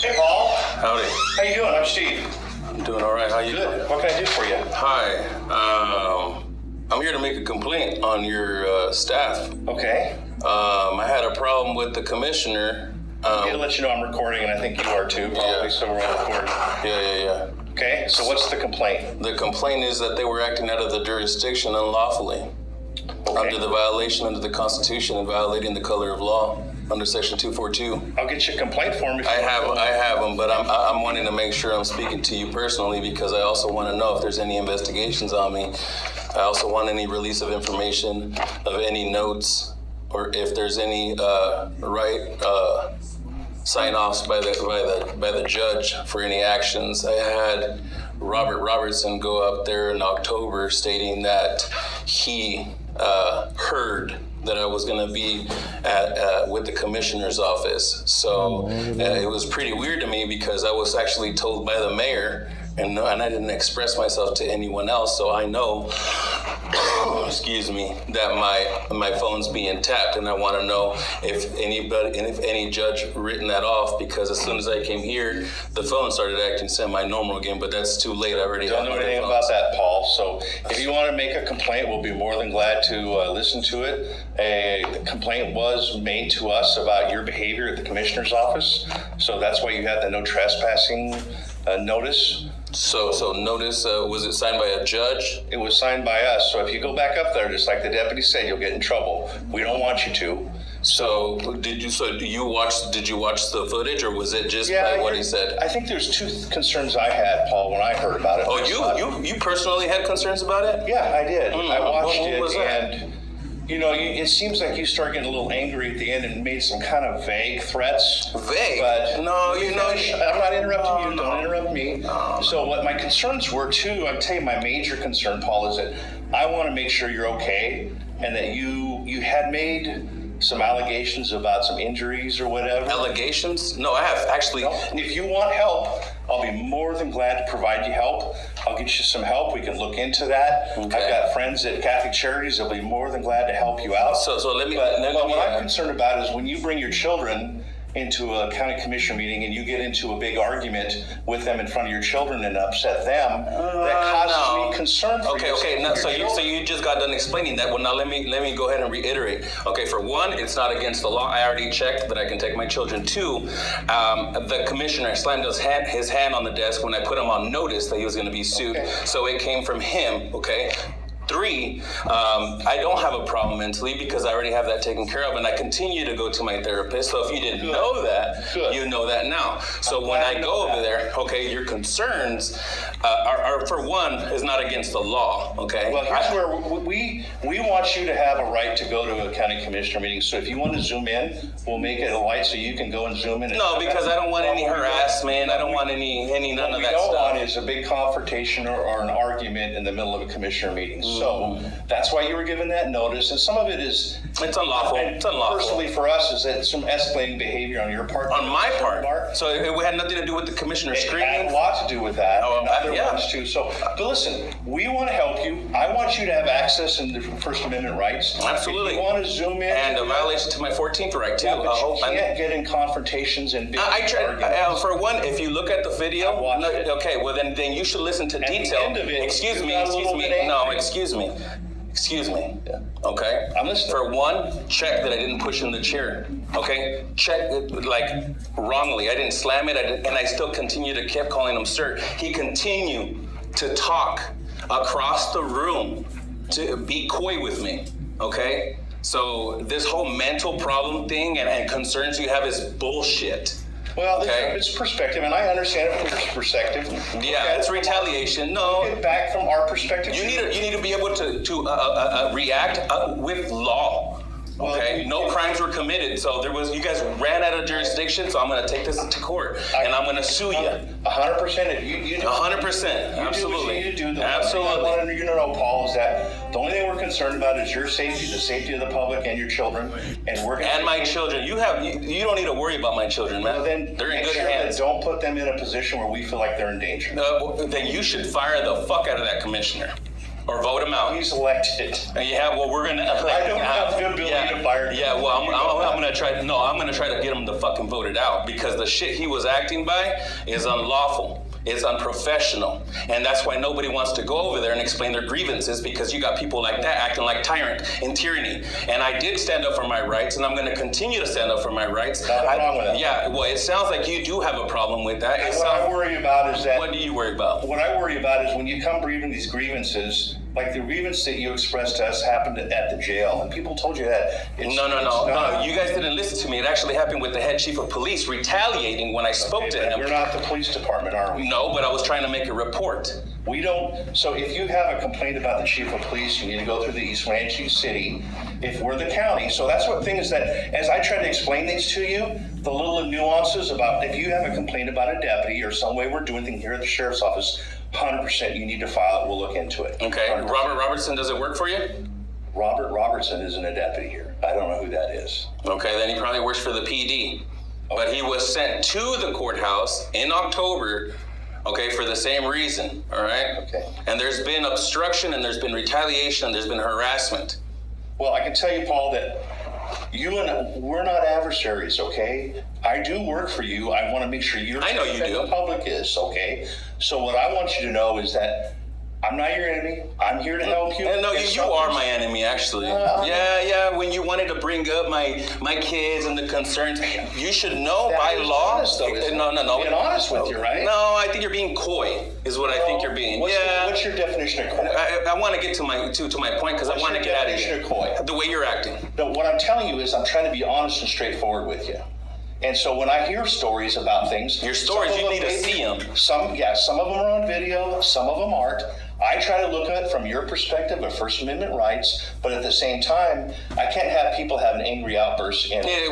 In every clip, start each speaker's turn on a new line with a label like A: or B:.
A: Hey, Paul.
B: Howdy.
A: How you doing? I'm Steve.
B: I'm doing all right. How you doing?
A: Good. What can I do for you?
B: Hi. I'm here to make a complaint on your staff.
A: Okay.
B: I had a problem with the commissioner.
A: I'm gonna let you know I'm recording, and I think you are too, probably,
B: Yeah.
A: so we're on record.
B: Yeah.
A: Okay, so what's the complaint?
B: The complaint is that they were acting out of the jurisdiction unlawfully, under the violation under the Constitution and violating the color of law under Section 242.
A: I'll get you a complaint form if you
B: I
A: want.
B: have them, but I'm wanting to make sure I'm speaking to you personally because I also want to know if there's any investigations on me. I also want any release of information, of any notes, or if there's any sign-offs by the judge for any actions. I had Robert Robertson go up there in October stating that he heard that I was going to be with the commissioner's office. So it was pretty weird to me because I was actually told by the mayor, and I didn't express myself to anyone else. So I know, excuse me, that my phone's being tapped, and I want to know if any judge written that off, because as soon as I came here, the phone started acting semi-normal again. But that's too late. I already
A: Don't know anything about that, Paul. So if you want to make a complaint, we'll be more than glad to listen to it. A complaint was made to us about your behavior at the commissioner's office. So that's why you had the no trespassing notice.
B: So notice, was it signed by a judge?
A: It was signed by us. So if you go back up there, just like the deputy said, you'll get in trouble. We don't want you to.
B: So did you watch the footage, or was it just by what he said?
A: I think there's two concerns I had, Paul, when I heard about it.
B: Oh, you personally had concerns about it?
A: Yeah, I did. I watched
B: what
A: it,
B: was that?
A: and it seems like you start getting a little angry at the end and made some kind of vague threats.
B: Vague?
A: But
B: No,
A: I'm not interrupting you. Don't interrupt me. So what my concerns were too, I'd tell you my major concern, Paul, is that I want to make sure you're okay, and that you had made some allegations about some injuries or whatever.
B: Allegations? No, I have actually.
A: No. If you want help, I'll be more than glad to provide you help. I'll get you some help. We can look into that.
B: Okay.
A: I've got friends at Catholic Charities. They'll be more than glad to help you out.
B: So let me.
A: But what I'm concerned about is when you bring your children into a county commissioner meeting and you get into a big argument with them in front of your children and upset them, that causes me concern for you.
B: Okay. No, so you just got done explaining that. Well, now let me go ahead and reiterate. Okay, for one, it's not against the law. I already checked that I can take my children. Two, the commissioner slammed his hand on the desk when I put him on notice that he was going to be sued.
A: Okay.
B: So it came from him. Okay. Three, I don't have a problem mentally because I already have that taken care of, and I continue to go to my therapist. So if you didn't know that, you know that now. So when I go over there, okay, your concerns are for one, is not against the law, okay?
A: Well, here's where we want you to have a right to go to a county commissioner meeting. So if you want to zoom in, we'll make it a light so you can go and zoom in.
B: No, because I don't want any harassment. I don't want any none of that stuff.
A: What we don't want is a big confrontation or an argument in the middle of a commissioner meeting. So that's why you were given that notice. And some of it is...
B: It's unlawful. It's unlawful.
A: Personally for us, is that some escalating behavior on your part.
B: On my part. So it had nothing to do with the commissioner screaming?
A: It had a lot to do with that.
B: Oh,
A: and other
B: yeah.
A: ones too. So, but listen, we want to help you. I want you to have access and the First Amendment rights.
B: Absolutely.
A: If you want to zoom in.
B: And a violation to my 14th right too.
A: Yeah, but you can't get in confrontations and big
B: I tried.
A: arguments.
B: For one, if you look at the video,
A: I watched it.
B: Okay, well then you should listen to
A: At the
B: detail.
A: end of it,
B: Excuse
A: you
B: me.
A: got a little bit angry.
B: Excuse me. Okay.
A: I'm listening.
B: For one, check that I didn't push in the chair. Okay. Check it, like wrongly. I didn't slam it. And I still continue to keep calling him sir. He continued to talk across the room to be coy with me. Okay. So this whole mental problem thing and concerns you have is bullshit.
A: Well,
B: Okay.
A: it's perspective, and I understand it from your perspective.
B: Yeah, it's retaliation. No,
A: Get back from our perspective.
B: you need to be able to react with law.
A: Well,
B: Okay,
A: you-
B: no crimes were committed, so you guys ran out of jurisdiction, so I'm going to take this to court and I'm going to sue you.
A: 100%. You do
B: 100%, absolutely,
A: You do what you do. The
B: absolutely.
A: one thing I wanted you to know, Paul, is that the only thing we're concerned about is your safety, the safety of the public and your children, and we're
B: And my children, you don't need to worry about my children, man.
A: Well, then
B: They're in
A: make
B: good
A: sure
B: hands.
A: that don't put them in a position where we feel like they're in danger.
B: Then you should fire the fuck out of that commissioner. or vote him out.
A: He's elected.
B: Yeah, well, we're gonna.
A: I don't have the ability to fire him.
B: Yeah, well, I'm gonna try. No, I'm gonna try to get him to fucking voted out because the shit he was acting by is unlawful. It's unprofessional, and that's why nobody wants to go over there and explain their grievances because you got people like that acting like tyrant and tyranny. And I did stand up for my rights, and I'm going to continue to stand up for my rights.
A: Nothing wrong with that.
B: Yeah, well, it sounds like you do have a problem with that.
A: What I worry about is that.
B: What do you worry about?
A: What I worry about is when you come reading these grievances, like the grievance that you expressed to us happened at the jail, and people told you that.
B: No. You guys didn't listen to me. It actually happened with the head chief of police retaliating when I spoke to him.
A: We're not the police department, are we?
B: No, but I was trying to make a report.
A: We don't. So if you have a complaint about the chief of police, you need to go through the East Ranching City. If we're the county, so that's what things that, as I try to explain things to you, the little nuances about if you have a complaint about a deputy or some way we're doing things here at the sheriff's office, 100% you need to file it. We'll look into it.
B: Okay.
A: 100%.
B: Robert Robertson, does it work for you?
A: Robert Robertson isn't a deputy here. I don't know who that is.
B: Okay, then he probably works for the PD. But he was sent to the courthouse in October, okay, for the same reason, all right?
A: Okay.
B: And there's been obstruction, and there's been retaliation, and there's been harassment.
A: Well, I can tell you, Paul, that we're not adversaries, okay? I do work for you. I want to make sure you're
B: I know you
A: safe and
B: do.
A: the public is, okay? So what I want you to know is that I'm not your enemy. I'm here to help you.
B: And no,
A: If
B: you are
A: something's-
B: my enemy, actually. Yeah. When you wanted to bring up my kids and the concerns, you should know
A: That
B: by
A: is
B: law.
A: honest, though, isn't it?
B: No.
A: Being honest with you, right?
B: No, I think you're being coy. Is what I think you're being.
A: What's your definition of coy?
B: I want to get to my point because I
A: What's
B: want to
A: your
B: get out of
A: definition
B: here.
A: of coy?
B: The way you're acting.
A: No, what I'm telling you is I'm trying to be honest and straightforward with you. And so when I hear stories about things,
B: Your stories,
A: some of
B: you need to
A: them
B: see them.
A: Some of them are on video, some of them aren't. I try to look at it from your perspective of First Amendment rights, but at the same time, I can't have people having angry outbursts. And
B: It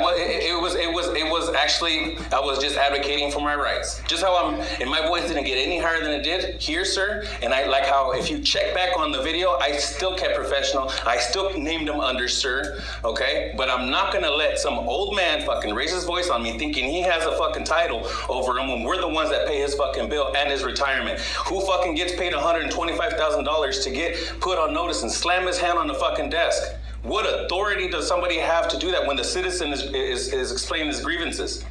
B: was actually, I was just advocating for my rights. Just how and my voice didn't get any higher than it did here, sir. And I like how, if you check back on the video, I still kept professional. I still named him under sir, okay? But I'm not gonna let some old man fucking raise his voice on me thinking he has a fucking title over him when we're the ones that pay his fucking bill and his retirement. Who fucking gets paid $125,000 to get put on notice and slam his hand on the fucking desk? What authority does somebody have to do that when the citizen is explaining his grievances?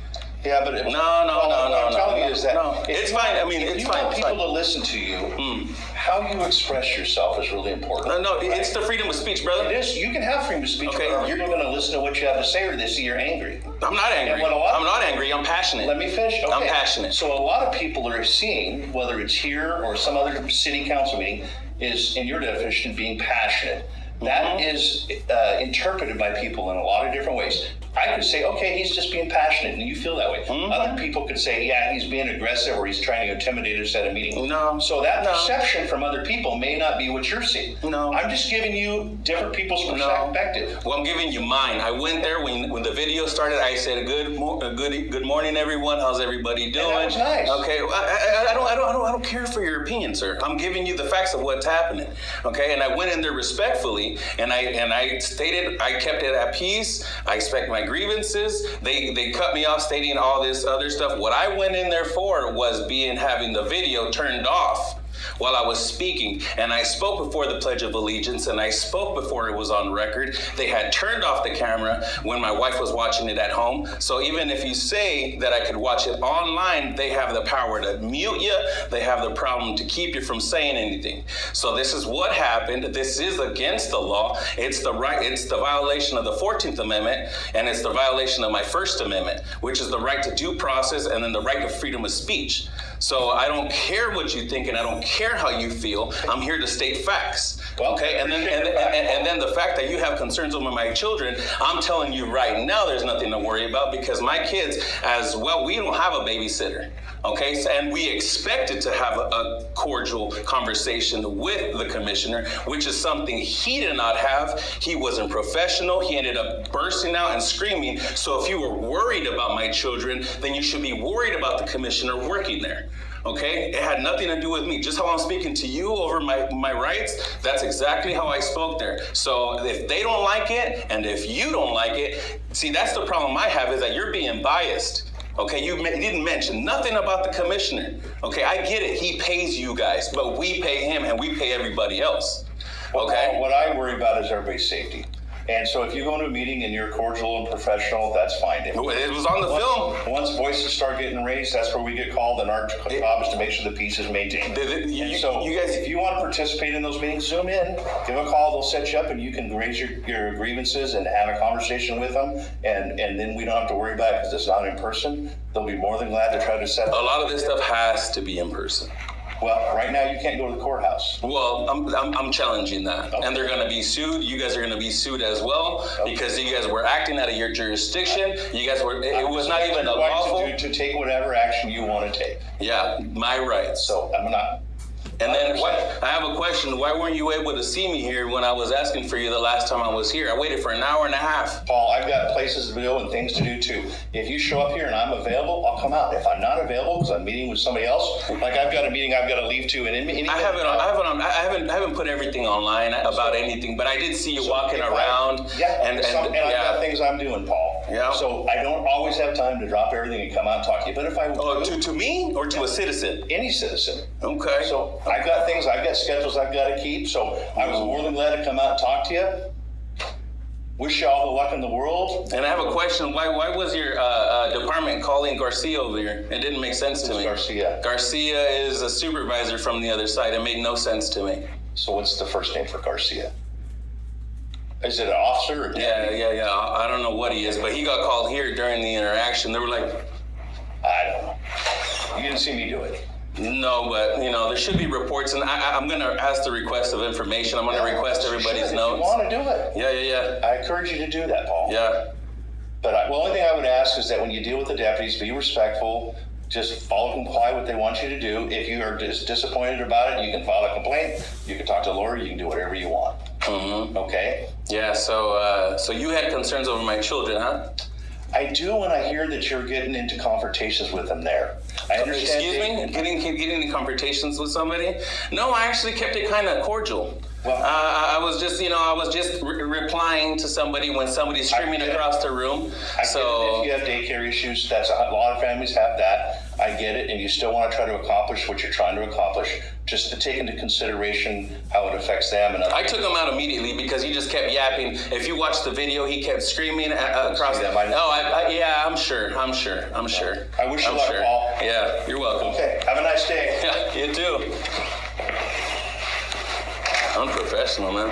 A: Yeah, but
B: No.
A: what I'm telling you is that
B: It's fine. I mean,
A: if
B: it's
A: you
B: fine.
A: want
B: It's
A: people
B: fine.
A: to listen to you, how you express yourself is really important.
B: No, it's the freedom of speech, brother.
A: It is. You can have freedom of speech,
B: Okay,
A: but
B: you're-
A: people are going to listen to what you have to say, or they see you're angry.
B: I'm not angry.
A: And what a lot-
B: I'm not angry. I'm passionate.
A: Let me finish. Okay.
B: I'm passionate.
A: So a lot of people are seeing, whether it's here or some other city council meeting, is in your definition being passionate. That is interpreted by people in a lot of different ways. I could say, okay, he's just being passionate, and you feel that way. Other people could say, yeah, he's being aggressive, or he's trying to intimidate us at a meeting.
B: No.
A: So that
B: No.
A: perception from other people may not be what you're seeing.
B: No.
A: I'm just giving you different people's perspective.
B: Well, I'm giving you mine. I went there when the video started. I said, "Good morning, everyone. How's everybody doing?"
A: that was nice.
B: Okay, well, I don't care for your opinion, sir. I'm giving you the facts of what's happening. Okay, and I went in there respectfully, and I stated I kept it at peace. I expect my grievances. They cut me off, stating all this other stuff. What I went in there for was having the video turned off while I was speaking, and I spoke before the Pledge of Allegiance, and I spoke before it was on record. They had turned off the camera when my wife was watching it at home. So even if you say that I could watch it online, they have the power to mute you. They have the problem to keep you from saying anything. So this is what happened. This is against the law. It's the violation of the 14th Amendment, and it's the violation of my First Amendment, which is the right to due process and then the right to freedom of speech. So I don't care what you think, and I don't care how you feel. I'm here to state facts.
A: Well,
B: Okay, and then the fact that you have concerns over my children, I'm telling you right now, there's nothing to worry about, because my kids, as well, we don't have a babysitter. Okay, and we expected to have a cordial conversation with the commissioner, which is something he did not have. He wasn't professional. He ended up bursting out and screaming. So if you were worried about my children, then you should be worried about the commissioner working there. Okay, it had nothing to do with me. Just how I'm speaking to you over my rights, that's exactly how I spoke there. So if they don't like it, and if you don't like it, see, that's the problem I have, is that you're being biased. Okay, you didn't mention nothing about the commissioner. Okay, I get it. He pays you guys, but we pay him and we pay everybody else. Okay.
A: What I worry about is everybody's safety. And so if you go into a meeting and you're cordial and professional, that's fine.
B: It was on the film.
A: Once voices start getting raised, that's where we get called, and our job is to make sure the peace is maintained. And so
B: you guys,
A: if you want to participate in those meetings, zoom in, give a call, they'll set you up, and you can raise your grievances and have a conversation with them, and then we don't have to worry about it because it's not in person. They'll be more than glad to try to set
B: a
A: up.
B: lot of this stuff has to be in person.
A: Well, right now you can't go to the courthouse.
B: Well, I'm challenging that, and they're going to be sued. You guys are going to be sued as well because you guys were acting out of your jurisdiction. You guys were. It was not even a lawful.
A: To take whatever action you want to take.
B: Yeah, my rights.
A: So I'm not.
B: And then I have a question. Why weren't you able to see me here when I was asking for you the last time I was here? I waited for an hour and a half.
A: Paul, I've got places to go and things to do too. If you show up here and I'm available, I'll come out. If I'm not available because I'm meeting with somebody else, like I've got a meeting I've got to leave to, and I
B: haven't put everything online about anything, but I did see you walking around.
A: Yeah, and I've got things I'm doing, Paul.
B: Yeah.
A: So I don't always have time to drop everything and come out and talk to you. But if I
B: to me or to a citizen?
A: Any citizen.
B: Okay.
A: So I've got things, I've got schedules I've got to keep. So I was more than glad to come out and talk to you. Wish you all the luck in the world.
B: And I have a question. Why was your department calling Garcia over here? It didn't make sense to me.
A: Garcia?
B: Garcia is a supervisor from the other side. It made no sense to me.
A: So what's the first name for Garcia? Is it an officer or deputy?
B: Yeah. I don't know what he is, but he got called here during the interaction. They were like,
A: I don't know. You didn't see me do it.
B: No, but there should be reports, and I'm going to ask the request of information. I'm going to request everybody's notes.
A: If you want to do it.
B: Yeah.
A: I encourage you to do that, Paul.
B: Yeah.
A: But the only thing I would ask is that when you deal with the deputies, be respectful. Just comply what they want you to do. If you are disappointed about it, you can file a complaint. You can talk to a lawyer. You can do whatever you want. Mm-hmm. Okay?
B: Yeah, so you had concerns over my children, huh?
A: I do when I hear that you're getting into confrontations with them there. I understand.
B: Excuse me? Getting in confrontations with somebody? No, I actually kept it kind of cordial. Well, I was just replying to somebody when somebody's screaming across the room.
A: If you have daycare issues, a lot of families have that. I get it, and you still want to try to accomplish what you're trying to accomplish, just to take into consideration how it affects them. And
B: I took him out immediately because he just kept yapping. If you watch the video, he kept screaming across. Yeah, I'm sure.
A: I wish you luck, Paul.
B: Yeah, you're welcome.
A: Okay, have a nice day.
B: Yeah, you too. Unprofessional, man.